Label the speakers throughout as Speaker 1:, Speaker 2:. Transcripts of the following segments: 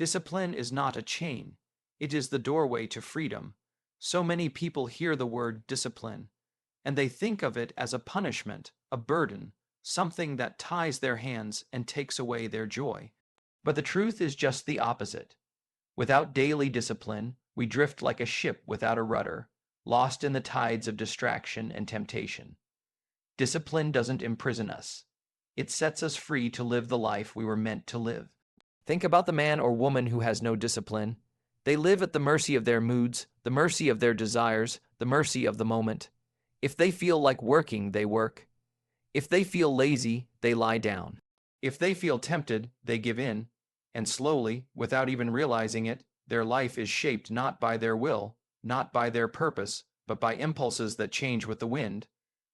Speaker 1: Discipline is not a chain. It is the doorway to freedom. So many people hear the word discipline, and they think of it as a punishment, a burden, something that ties their hands and takes away their joy. But the truth is just the opposite. Without daily discipline, we drift like a ship without a rudder, lost in the tides of distraction and temptation. Discipline doesn't imprison us. It sets us free to live the life we were meant to live. Think about the man or woman who has no discipline. They live at the mercy of their moods, the mercy of their desires, the mercy of the moment. If they feel like working, they work. If they feel lazy, they lie down. If they feel tempted, they give in. And slowly, without even realizing it, their life is shaped not by their will, not by their purpose, but by impulses that change with the wind.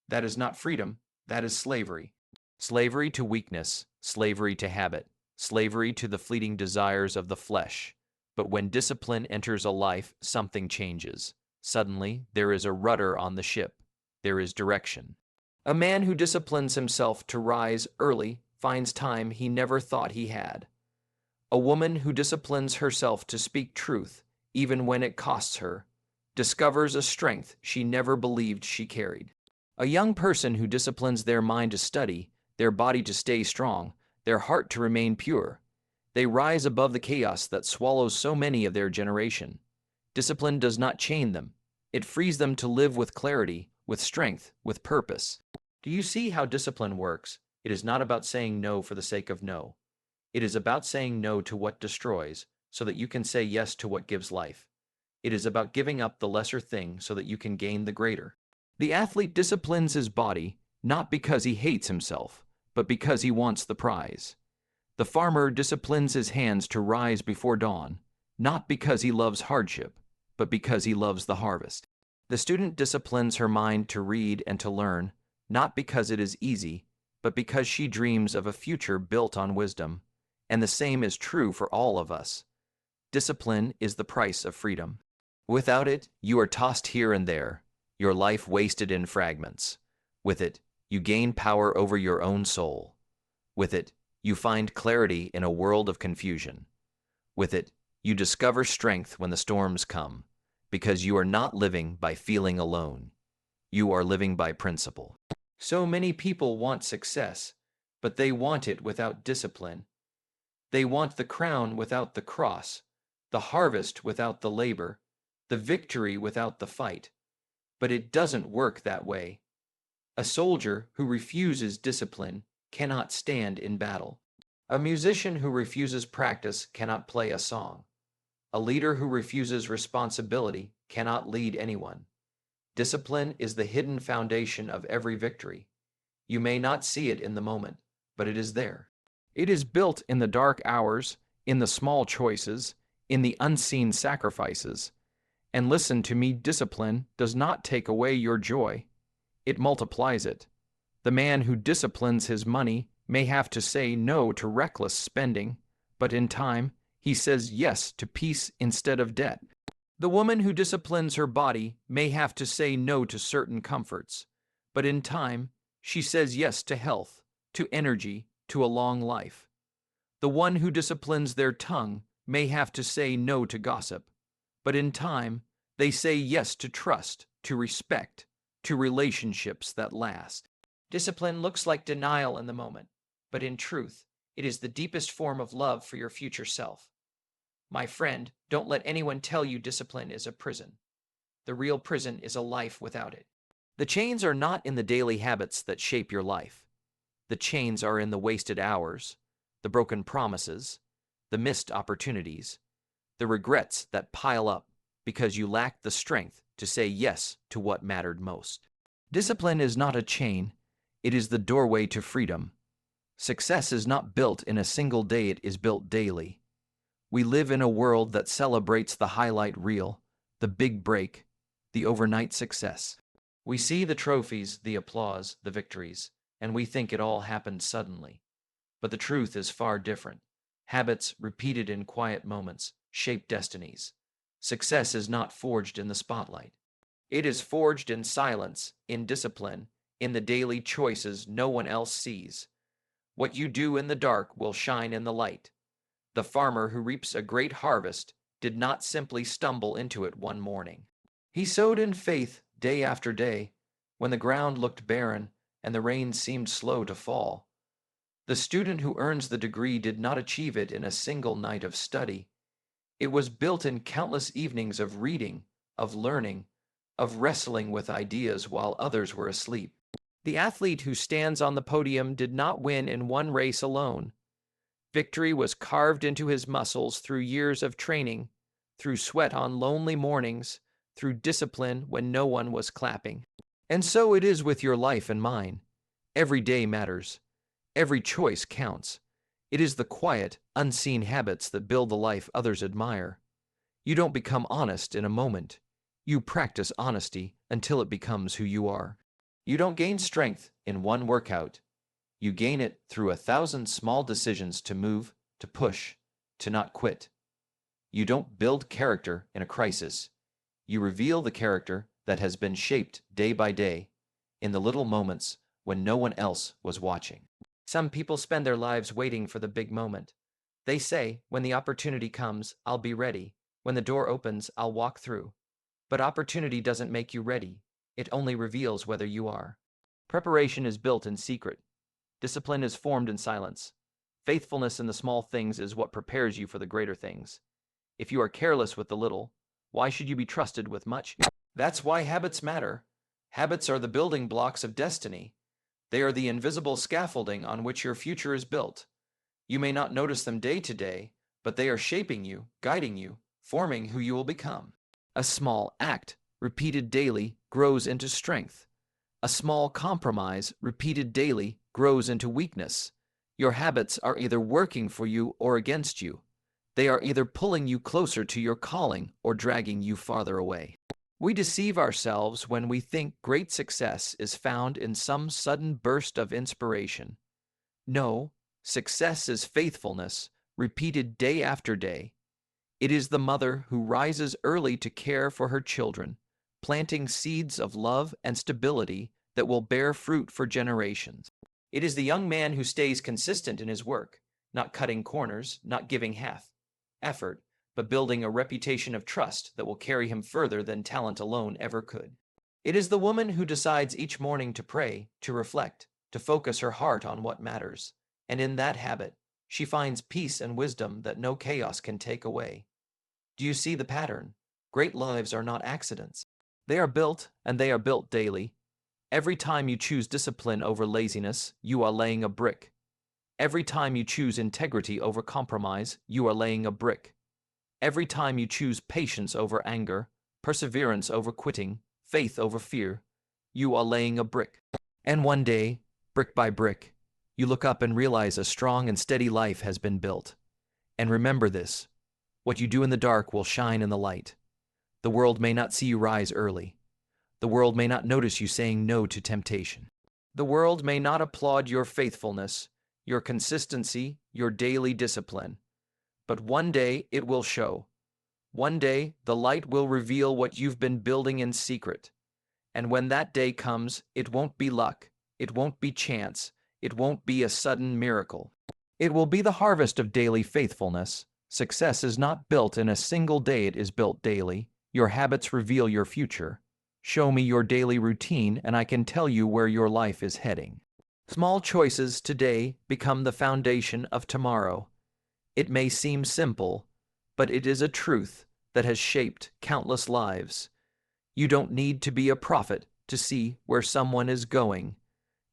Speaker 1: That is not freedom, that is slavery. Slavery to weakness, slavery to habit, slavery to the fleeting desires of the flesh. But when discipline enters a life, something changes. Suddenly, there is a rudder on the ship. There is direction. A man who disciplines himself to rise early finds time he never thought he had. A woman who disciplines herself to speak truth, even when it costs her, discovers a strength she never believed she carried. A young person who disciplines their mind to study, their body to stay strong, their heart to remain pure, they rise above the chaos that swallows so many of their generation. Discipline does not chain them. It frees them to live with clarity, with strength, with purpose. Do you see how discipline works? It is not about saying no for the sake of no. It is about saying no to what destroys, so that you can say yes to what gives life. It is about giving up the lesser thing so that you can gain the greater. The athlete disciplines his body, not because he hates himself, but because he wants the prize. The farmer disciplines his hands to rise before dawn, not because he loves hardship, but because he loves the harvest. The student disciplines her mind to read and to learn, not because it is easy, but because she dreams of a future built on wisdom. And the same is true for all of us. Discipline is the price of freedom. Without it, you are tossed here and there, your life wasted in fragments. With it, you gain power over your own soul. With it, you find clarity in a world of confusion. With it, you discover strength when the storms come, because you are not living by feeling alone. You are living by principle. So many people want success, but they want it without discipline. They want the crown without the cross, the harvest without the labor, the victory without the fight. But it doesn't work that way. A soldier who refuses discipline cannot stand in battle. A musician who refuses practice cannot play a song. A leader who refuses responsibility cannot lead anyone. Discipline is the hidden foundation of every victory. You may not see it in the moment, but it is there. It is built in the dark hours, in the small choices, in the unseen sacrifices. And listen to me, discipline does not take away your joy. It multiplies it. The man who disciplines his money may have to say no to reckless spending, but in time, he says yes to peace instead of debt. The woman who disciplines her body may have to say no to certain comforts, but in time, she says yes to health, to energy, to a long life. The one who disciplines their tongue may have to say no to gossip, but in time, they say yes to trust, to respect, to relationships that last. Discipline looks like denial in the moment, but in truth, it is the deepest form of love for your future self. My friend, don't let anyone tell you discipline is a prison. The real prison is a life without it. The chains are not in the daily habits that shape your life. The chains are in the wasted hours, the broken promises, the missed opportunities, the regrets that pile up because you lacked the strength to say yes to what mattered most. Discipline is not a chain, it is the doorway to freedom. Success is not built in a single day, it is built daily. We live in a world that celebrates the highlight reel, the big break, the overnight success. We see the trophies, the applause, the victories, and we think it all happened suddenly. But the truth is far different. Habits repeated in quiet moments shape destinies. Success is not forged in the spotlight. It is forged in silence, in discipline, in the daily choices no one else sees. What you do in the dark will shine in the light. The farmer who reaps a great harvest did not simply stumble into it one morning. He sowed in faith day after day, when the ground looked barren and the rain seemed slow to fall. The student who earns the degree did not achieve it in a single night of study. It was built in countless evenings of reading, of learning, of wrestling with ideas while others were asleep. The athlete who stands on the podium did not win in one race alone. Victory was carved into his muscles through years of training, through sweat on lonely mornings, through discipline when no one was clapping. And so it is with your life and mine. Every day matters. Every choice counts. It is the quiet, unseen habits that build the life others admire. You don't become honest in a moment. You practice honesty until it becomes who you are. You don't gain strength in one workout. You gain it through 1,000 small decisions to move, to push, to not quit. You don't build character in a crisis. You reveal the character that has been shaped day by day in the little moments when no one else was watching. Some people spend their lives waiting for the big moment. They say, when the opportunity comes, I'll be ready. When the door opens, I'll walk through. But opportunity doesn't make you ready. It only reveals whether you are. Preparation is built in secret. Discipline is formed in silence. Faithfulness in the small things is what prepares you for the greater things. If you are careless with the little, why should you be trusted with much? That's why habits matter. Habits are the building blocks of destiny. They are the invisible scaffolding on which your future is built. You may not notice them day to day, but they are shaping you, guiding you, forming who you will become. A small act, repeated daily, grows into strength. A small compromise, repeated daily, grows into weakness. Your habits are either working for you or against you. They are either pulling you closer to your calling or dragging you farther away. We deceive ourselves when we think great success is found in some sudden burst of inspiration. No, success is faithfulness, repeated day after day. It is the mother who rises early to care for her children, planting seeds of love and stability that will bear fruit for generations. It is the young man who stays consistent in his work, not cutting corners, not giving half effort, but building a reputation of trust that will carry him further than talent alone ever could. It is the woman who decides each morning to pray, to reflect, to focus her heart on what matters, and in that habit, she finds peace and wisdom that no chaos can take away. Do you see the pattern? Great lives are not accidents. They are built, and they are built daily. Every time you choose discipline over laziness, you are laying a brick. Every time you choose integrity over compromise, you are laying a brick. Every time you choose patience over anger, perseverance over quitting, faith over fear, you are laying a brick. And one day, brick by brick, you look up and realize a strong and steady life has been built. And remember this: what you do in the dark will shine in the light. The world may not see you rise early. The world may not notice you saying no to temptation. The world may not applaud your faithfulness, your consistency, your daily discipline. But one day it will show. One day the light will reveal what you've been building in secret. And when that day comes, it won't be luck, it won't be chance, it won't be a sudden miracle. It will be the harvest of daily faithfulness. Success is not built in a single day, it is built daily. Your habits reveal your future. Show me your daily routine and I can tell you where your life is heading. Small choices today become the foundation of tomorrow. It may seem simple, but it is a truth that has shaped countless lives. You don't need to be a prophet to see where someone is going.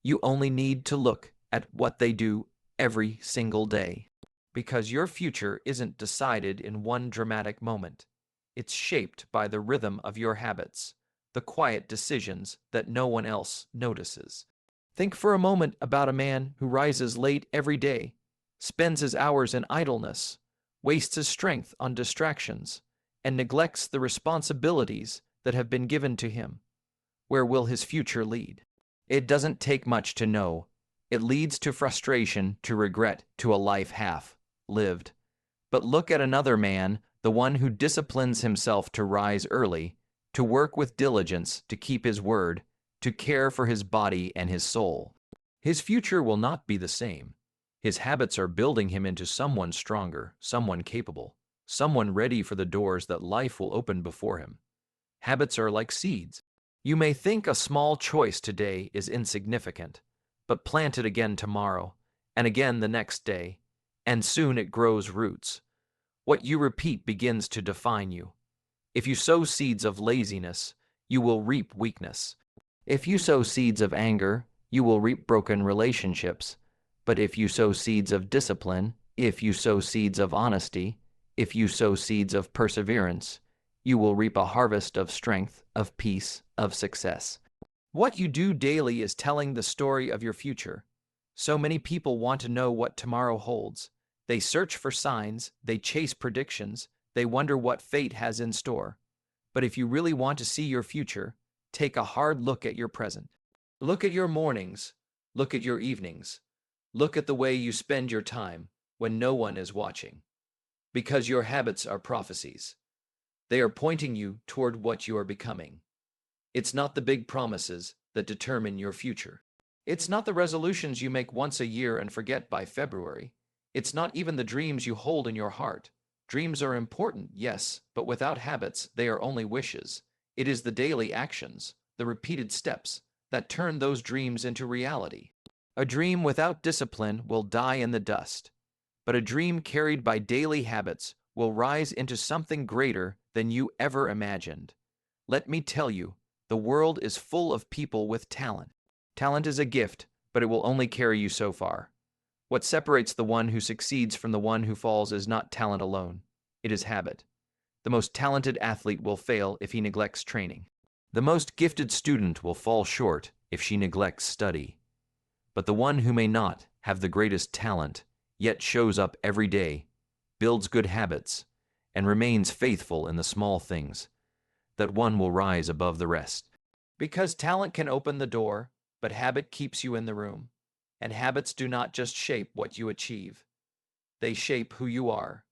Speaker 1: You only need to look at what they do every single day. Because your future isn't decided in one dramatic moment. It's shaped by the rhythm of your habits, the quiet decisions that no one else notices. Think for a moment about a man who rises late every day, spends his hours in idleness, wastes his strength on distractions, and neglects the responsibilities that have been given to him. Where will his future lead? It doesn't take much to know. It leads to frustration, to regret, to a life half lived. But look at another man, the one who disciplines himself to rise early, to work with diligence, to keep his word, to care for his body and his soul. His future will not be the same. His habits are building him into someone stronger, someone capable, someone ready for the doors that life will open before him. Habits are like seeds. You may think a small choice today is insignificant, but plant it again tomorrow, and again the next day, and soon it grows roots. What you repeat begins to define you. If you sow seeds of laziness, you will reap weakness. If you sow seeds of anger, you will reap broken relationships. But if you sow seeds of discipline, if you sow seeds of honesty, if you sow seeds of perseverance, you will reap a harvest of strength, of peace, of success. What you do daily is telling the story of your future. So many people want to know what tomorrow holds. They search for signs, they chase predictions, they wonder what fate has in store. But if you really want to see your future, take a hard look at your present. Look at your mornings, look at your evenings, look at the way you spend your time when no one is watching. Because your habits are prophecies. They are pointing you toward what you are becoming. It's not the big promises that determine your future. It's not the resolutions you make once a year and forget by February. It's not even the dreams you hold in your heart. Dreams are important, yes, but without habits, they are only wishes. It is the daily actions, the repeated steps, that turn those dreams into reality. A dream without discipline will die in the dust, but a dream carried by daily habits will rise into something greater than you ever imagined. Let me tell you, the world is full of people with talent. Talent is a gift, but it will only carry you so far. What separates the one who succeeds from the one who falls is not talent alone. It is habit. The most talented athlete will fail if he neglects training. The most gifted student will fall short if she neglects study. But the one who may not have the greatest talent, yet shows up every day, builds good habits, and remains faithful in the small things, that one will rise above the rest. Because talent can open the door, but habit keeps you in the room. And habits do not just shape what you achieve. They shape who you are.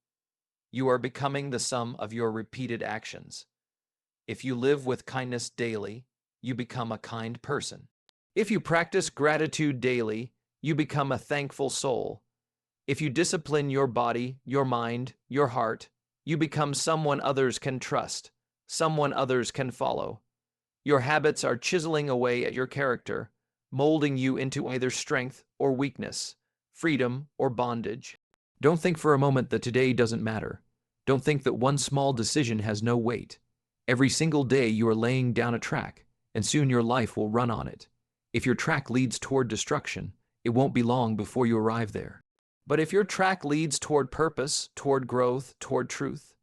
Speaker 1: You are becoming the sum of your repeated actions. If you live with kindness daily, you become a kind person. If you practice gratitude daily, you become a thankful soul. If you discipline your body, your mind, your heart, you become someone others can trust, someone others can follow. Your habits are chiseling away at your character, molding you into either strength or weakness, freedom or bondage. Don't think for a moment that today doesn't matter. Don't think that one small decision has no weight. Every single day you are laying down a track, and soon your life will run on it. If your track leads toward destruction, it won't be long before you arrive there. But if your track leads toward purpose, toward growth, toward truth,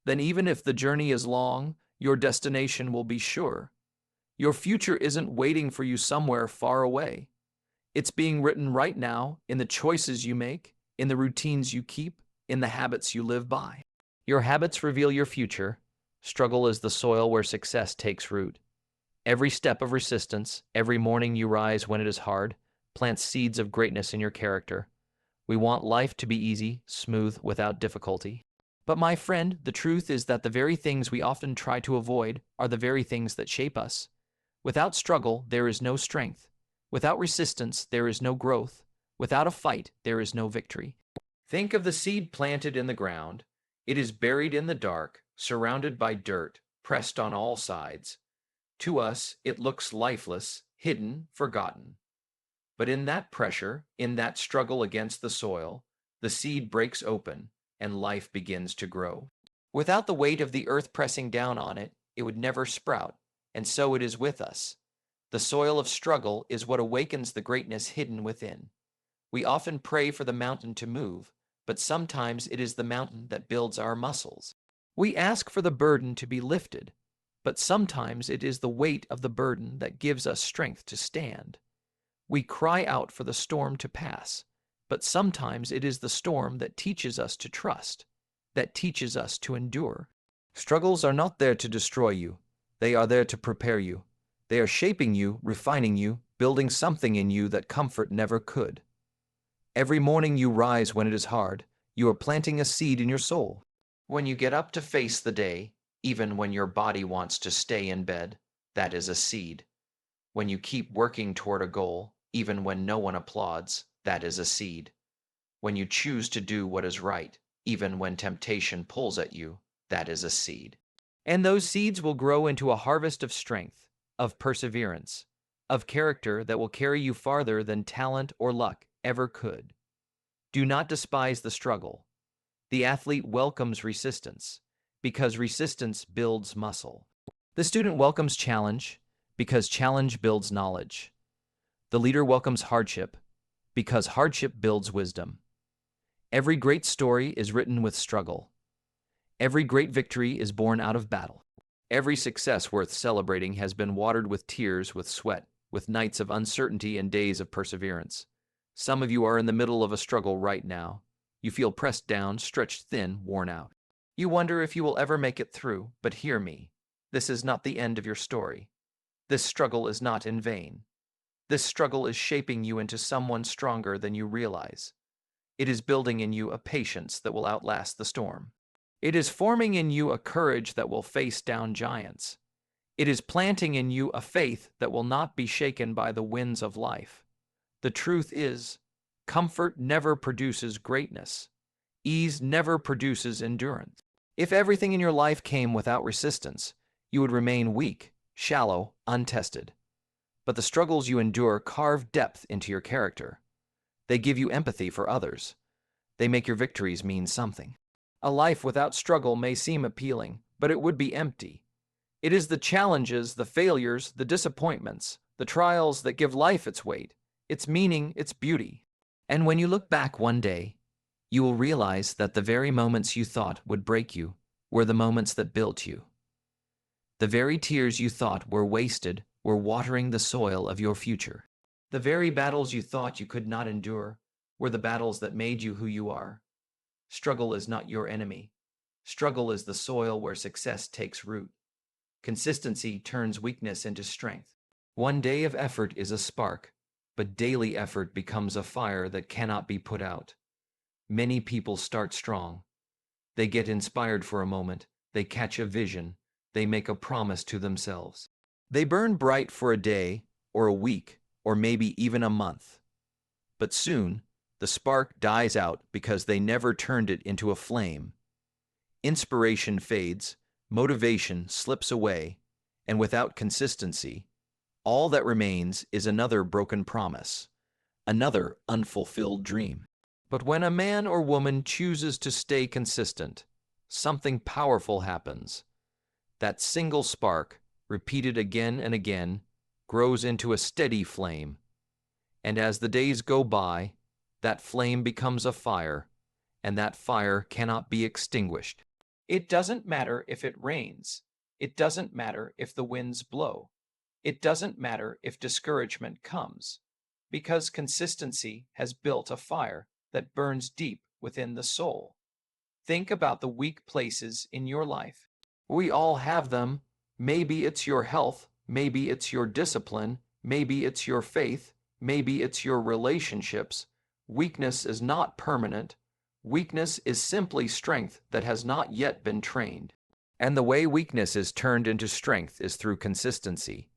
Speaker 1: then even if the journey is long, your destination will be sure. Your future isn't waiting for you somewhere far away. It's being written right now in the choices you make, in the routines you keep, in the habits you live by. Your habits reveal your future. Struggle is the soil where success takes root. Every step of resistance, every morning you rise when it is hard, plants seeds of greatness in your character. We want life to be easy, smooth, without difficulty. But my friend, the truth is that the very things we often try to avoid are the very things that shape us. Without struggle, there is no strength. Without resistance, there is no growth. Without a fight, there is no victory. Think of the seed planted in the ground. It is buried in the dark, surrounded by dirt, pressed on all sides. To us, it looks lifeless, hidden, forgotten. But in that pressure, in that struggle against the soil, the seed breaks open and life begins to grow. Without the weight of the earth pressing down on it, it would never sprout, and so it is with us. The soil of struggle is what awakens the greatness hidden within. We often pray for the mountain to move, but sometimes it is the mountain that builds our muscles. We ask for the burden to be lifted, but sometimes it is the weight of the burden that gives us strength to stand. We cry out for the storm to pass, but sometimes it is the storm that teaches us to trust, that teaches us to endure. Struggles are not there to destroy you. They are there to prepare you. They are shaping you, refining you, building something in you that comfort never could. Every morning you rise when it is hard, you are planting a seed in your soul. When you get up to face the day, even when your body wants to stay in bed, that is a seed. When you keep working toward a goal, even when no one applauds, that is a seed. When you choose to do what is right, even when temptation pulls at you, that is a seed. And those seeds will grow into a harvest of strength, of perseverance, of character that will carry you farther than talent or luck ever could. Do not despise the struggle. The athlete welcomes resistance because resistance builds muscle. The student welcomes challenge because challenge builds knowledge. The leader welcomes hardship because hardship builds wisdom. Every great story is written with struggle. Every great victory is born out of battle. Every success worth celebrating has been watered with tears, with sweat, with nights of uncertainty and days of perseverance. Some of you are in the middle of a struggle right now. You feel pressed down, stretched thin, worn out. You wonder if you will ever make it through, but hear me. This is not the end of your story. This struggle is not in vain. This struggle is shaping you into someone stronger than you realize. It is building in you a patience that will outlast the storm. It is forming in you a courage that will face down giants. It is planting in you a faith that will not be shaken by the winds of life. The truth is, comfort never produces greatness. Ease never produces endurance. If everything in your life came without resistance, you would remain weak, shallow, untested. But the struggles you endure carve depth into your character. They give you empathy for others. They make your victories mean something. A life without struggle may seem appealing, but it would be empty. It is the challenges, the failures, the disappointments, the trials that give life its weight, its meaning, its beauty. And when you look back one day, you will realize that the very moments you thought would break you were the moments that built you. The very tears you thought were wasted were watering the soil of your future. The very battles you thought you could not endure were the battles that made you who you are. Struggle is not your enemy. Struggle is the soil where success takes root. Consistency turns weakness into strength. One day of effort is a spark, but daily effort becomes a fire that cannot be put out. Many people start strong. They get inspired for a moment, they catch a vision, they make a promise to themselves. They burn bright for a day, or a week, or maybe even a month. But soon, the spark dies out because they never turned it into a flame. Inspiration fades, motivation slips away, and without consistency, all that remains is another broken promise, another unfulfilled dream. But when a man or woman chooses to stay consistent, something powerful happens. That single spark, repeated again and again, grows into a steady flame. And as the days go by, that flame becomes a fire, and that fire cannot be extinguished. It doesn't matter if it rains. It doesn't matter if the winds blow. It doesn't matter if discouragement comes, because consistency has built a fire that burns deep within the soul. Think about the weak places in your life. We all have them. Maybe it's your health, maybe it's your discipline, maybe it's your faith, maybe it's your relationships. Weakness is not permanent. Weakness is simply strength that has not yet been trained. And the way weakness is turned into strength is through consistency.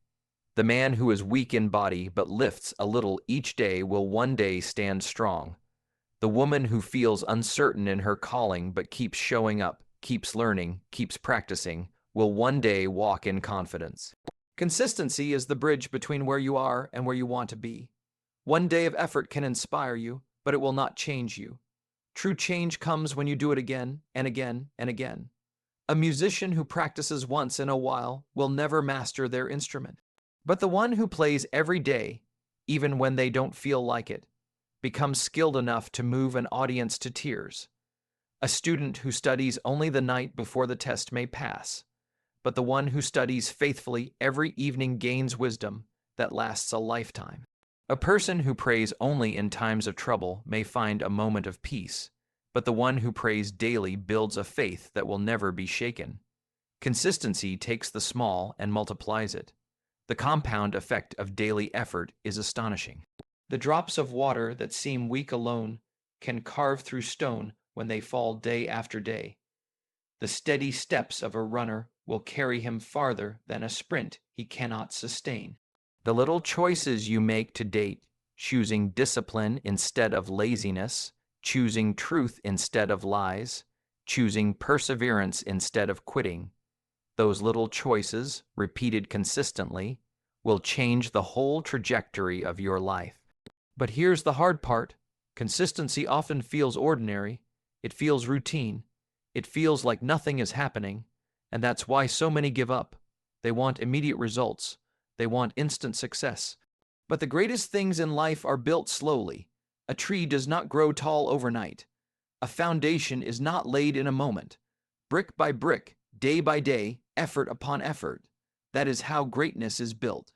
Speaker 1: The man who is weak in body but lifts a little each day will one day stand strong. The woman who feels uncertain in her calling but keeps showing up, keeps learning, keeps practicing, will one day walk in confidence. Consistency is the bridge between where you are and where you want to be. One day of effort can inspire you, but it will not change you. True change comes when you do it again and again and again. A musician who practices once in a while will never master their instrument. But the one who plays every day, even when they don't feel like it, becomes skilled enough to move an audience to tears. A student who studies only the night before the test may pass, but the one who studies faithfully every evening gains wisdom that lasts a lifetime. A person who prays only in times of trouble may find a moment of peace, but the one who prays daily builds a faith that will never be shaken. Consistency takes the small and multiplies it. The compound effect of daily effort is astonishing. The drops of water that seem weak alone can carve through stone when they fall day after day. The steady steps of a runner will carry him farther than a sprint he cannot sustain. The little choices you make to date, choosing discipline instead of laziness, choosing truth instead of lies, choosing perseverance instead of quitting. Those little choices, repeated consistently, will change the whole trajectory of your life. But here's the hard part. Consistency often feels ordinary. It feels routine. It feels like nothing is happening. And that's why so many give up. They want immediate results. They want instant success. But the greatest things in life are built slowly. A tree does not grow tall overnight. A foundation is not laid in a moment. Brick by brick, day by day, effort upon effort. That is how greatness is built.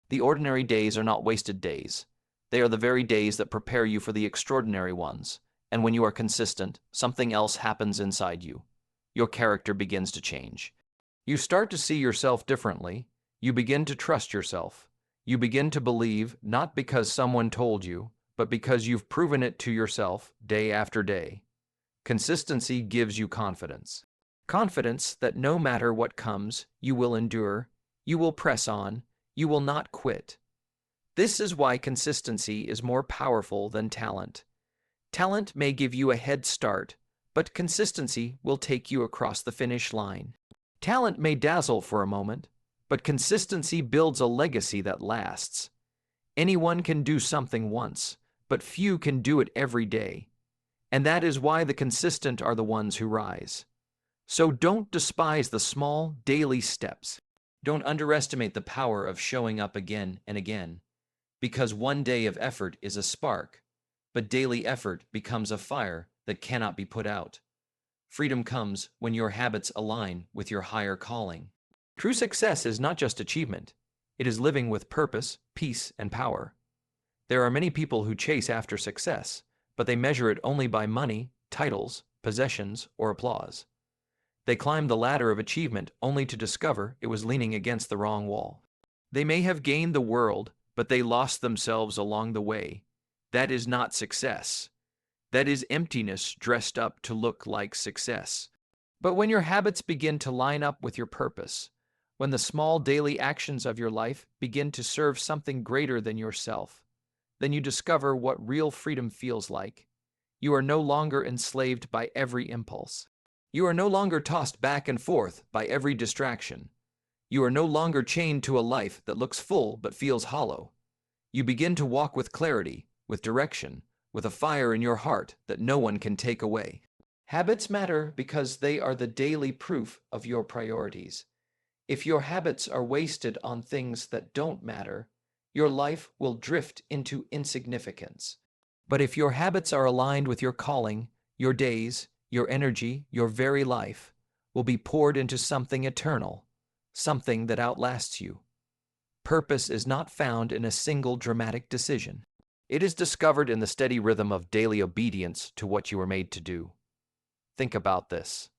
Speaker 1: The ordinary days are not wasted days. They are the very days that prepare you for the extraordinary ones. And when you are consistent, something else happens inside you. Your character begins to change. You start to see yourself differently. You begin to trust yourself. You begin to believe not because someone told you, but because you've proven it to yourself day after day. Consistency gives you confidence. Confidence that no matter what comes, you will endure, you will press on, you will not quit. This is why consistency is more powerful than talent. Talent may give you a head start, but consistency will take you across the finish line. Talent may dazzle for a moment, but consistency builds a legacy that lasts. Anyone can do something once, but few can do it every day. And that is why the consistent are the ones who rise. So don't despise the small, daily steps. Don't underestimate the power of showing up again and again, because one day of effort is a spark, but daily effort becomes a fire that cannot be put out. Freedom comes when your habits align with your higher calling. True success is not just achievement. It is living with purpose, peace, and power. There are many people who chase after success, but they measure it only by money, titles, possessions, or applause. They climb the ladder of achievement only to discover it was leaning against the wrong wall. They may have gained the world, but they lost themselves along the way. That is not success. That is emptiness dressed up to look like success. But when your habits begin to line up with your purpose, when the small daily actions of your life begin to serve something greater than yourself, then you discover what real freedom feels like. You are no longer enslaved by every impulse. You are no longer tossed back and forth by every distraction. You are no longer chained to a life that looks full but feels hollow. You begin to walk with clarity, with direction, with a fire in your heart that no one can take away. Habits matter because they are the daily proof of your priorities. If your habits are wasted on things that don't matter, your life will drift into insignificance. But if your habits are aligned with your calling, your days, your energy, your very life will be poured into something eternal, something that outlasts you. Purpose is not found in a single dramatic decision. It is discovered in the steady rhythm of daily obedience to what you were made to do. Think about this.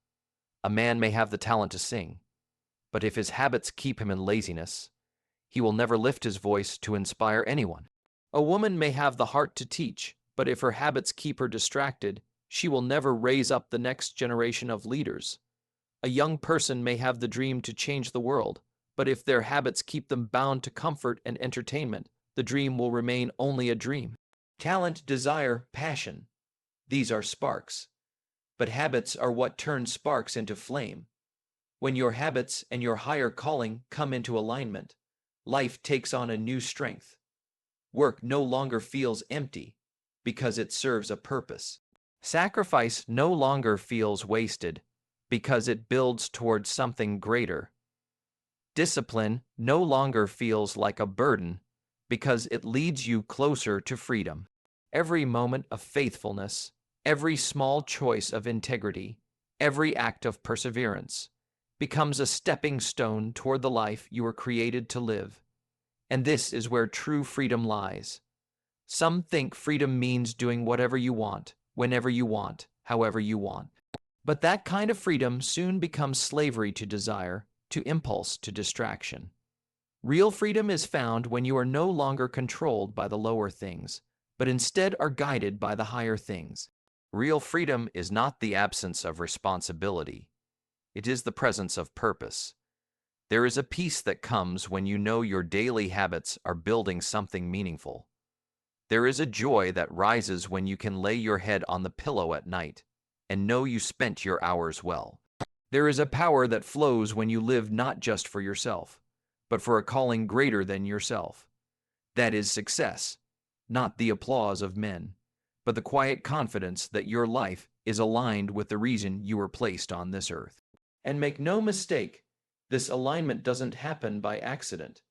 Speaker 1: A man may have the talent to sing, but if his habits keep him in laziness, he will never lift his voice to inspire anyone. A woman may have the heart to teach, but if her habits keep her distracted, she will never raise up the next generation of leaders. A young person may have the dream to change the world, but if their habits keep them bound to comfort and entertainment, the dream will remain only a dream. Talent, desire, passion. These are sparks. But habits are what turn sparks into flame. When your habits and your higher calling come into alignment, life takes on a new strength. Work no longer feels empty because it serves a purpose. Sacrifice no longer feels wasted because it builds towards something greater. Discipline no longer feels like a burden because it leads you closer to freedom. Every moment of faithfulness, every small choice of integrity, every act of perseverance becomes a stepping stone toward the life you were created to live. And this is where true freedom lies. Some think freedom means doing whatever you want, whenever you want, however you want. But that kind of freedom soon becomes slavery to desire, to impulse, to distraction. Real freedom is found when you are no longer controlled by the lower things, but instead are guided by the higher things. Real freedom is not the absence of responsibility. It is the presence of purpose. There is a peace that comes when you know your daily habits are building something meaningful. There is a joy that rises when you can lay your head on the pillow at night and know you spent your hours well. There is a power that flows when you live not just for yourself, but for a calling greater than yourself. That is success, not the applause of men, but the quiet confidence that your life is aligned with the reason you were placed on this earth. And make no mistake, this alignment doesn't happen by accident.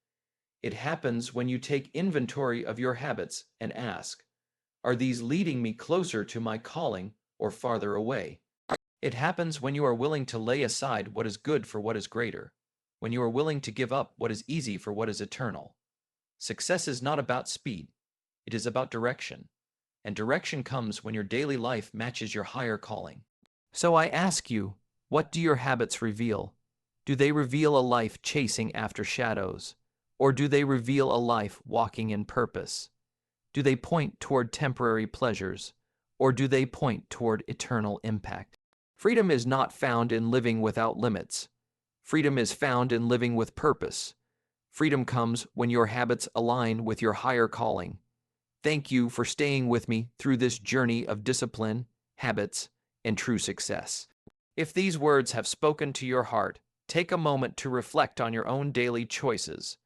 Speaker 1: It happens when you take inventory of your habits and ask, are these leading me closer to my calling or farther away? It happens when you are willing to lay aside what is good for what is greater, when you are willing to give up what is easy for what is eternal. Success is not about speed, it is about direction, and direction comes when your daily life matches your higher calling. So I ask you, what do your habits reveal? Do they reveal a life chasing after shadows, or do they reveal a life walking in purpose? Do they point toward temporary pleasures, or do they point toward eternal impact? Freedom is not found in living without limits. Freedom is found in living with purpose. Freedom comes when your habits align with your higher calling. Thank you for staying with me through this journey of discipline, habits, and true success. If these words have spoken to your heart, take a moment to reflect on your own daily choices.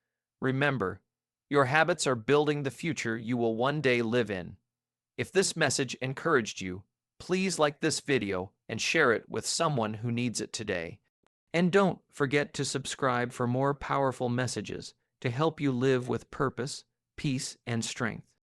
Speaker 1: Remember, your habits are building the future you will one day live in. If this message encouraged you, please like this video and share it with someone who needs it today. And don't forget to subscribe for more powerful messages to help you live with purpose, peace, and strength.